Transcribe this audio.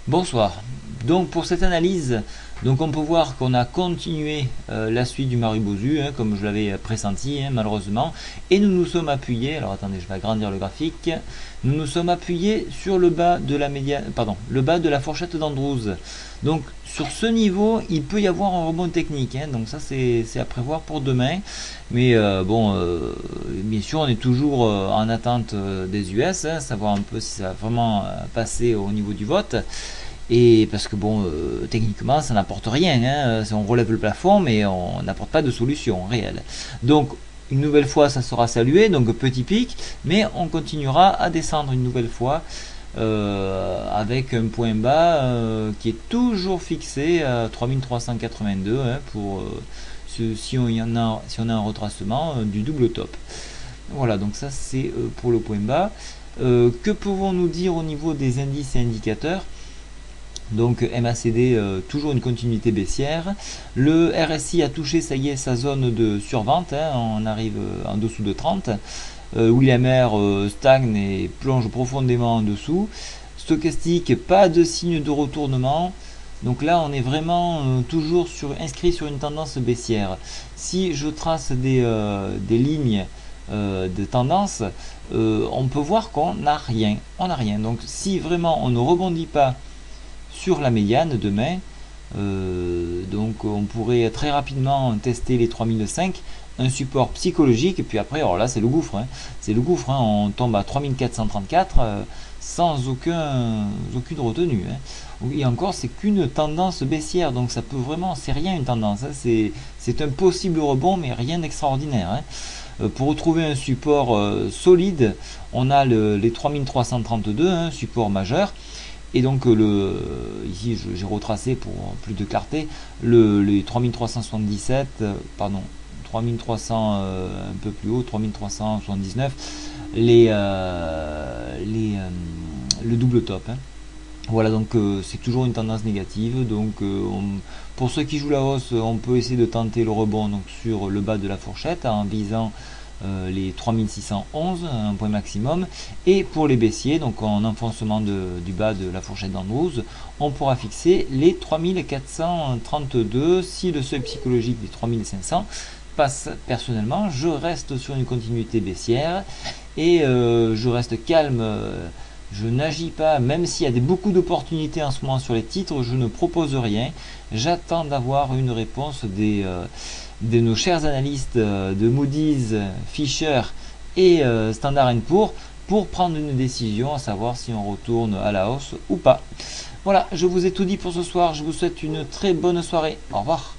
Bonsoir. Donc pour cette analyse, on peut voir qu'on a continué la suite du Marubozu, comme je l'avais pressenti, malheureusement, et nous nous sommes appuyés. Alors attendez, je vais agrandir le graphique. Nous nous sommes appuyés sur le bas de la le bas de la fourchette d'Andrews. Donc sur ce niveau, il peut y avoir un rebond technique. Donc ça c'est à prévoir pour demain. Mais bien sûr, on est toujours en attente des US, savoir un peu si ça va vraiment passer au niveau du vote. Et parce que techniquement, ça n'apporte rien. On relève le plafond, mais on n'apporte pas de solution réelle. Donc, une nouvelle fois, ça sera salué, donc petit pic, mais on continuera à descendre une nouvelle fois avec un point bas qui est toujours fixé à 3382 pour si on a un retracement du double top. Voilà, donc ça c'est pour le point bas. Que pouvons-nous dire au niveau des indices et indicateurs? Donc MACD, toujours une continuité baissière. Le RSI a touché, ça y est, sa zone de survente. On arrive en dessous de 30. William R stagne et plonge profondément en dessous. Stochastique, pas de signe de retournement. Donc là, on est vraiment toujours inscrit sur une tendance baissière. Si je trace des lignes de tendance, on peut voir qu'on n'a rien. On n'a rien. Donc si vraiment on ne rebondit pas sur la médiane demain, donc on pourrait très rapidement tester les 3005, un support psychologique, et puis après, alors là c'est le gouffre, c'est le gouffre, on tombe à 3434 sans aucune retenue. Et encore, c'est qu'une tendance baissière, donc ça peut vraiment, c'est rien une tendance, c'est un possible rebond, mais rien d'extraordinaire. Pour retrouver un support solide, on a les 3332, support majeur. Et donc ici j'ai retracé pour plus de clarté les 3377, pardon, 3300 un peu plus haut, 3379, le double top. Voilà, donc c'est toujours une tendance négative. Donc pour ceux qui jouent la hausse, on peut essayer de tenter le rebond donc, sur le bas de la fourchette en visant les 3611, un point maximum. Et pour les baissiers, donc en enfoncement du bas de la fourchette d'Andrews, on pourra fixer les 3432 si le seuil psychologique des 3500 passe. Personnellement, je reste sur une continuité baissière et je reste calme. Je n'agis pas, même s'il y a beaucoup d'opportunités en ce moment sur les titres, je ne propose rien. J'attends d'avoir une réponse de nos chers analystes de Moody's, Fisher et Standard & Poor's pour prendre une décision, à savoir si on retourne à la hausse ou pas. Voilà, je vous ai tout dit pour ce soir. Je vous souhaite une très bonne soirée. Au revoir.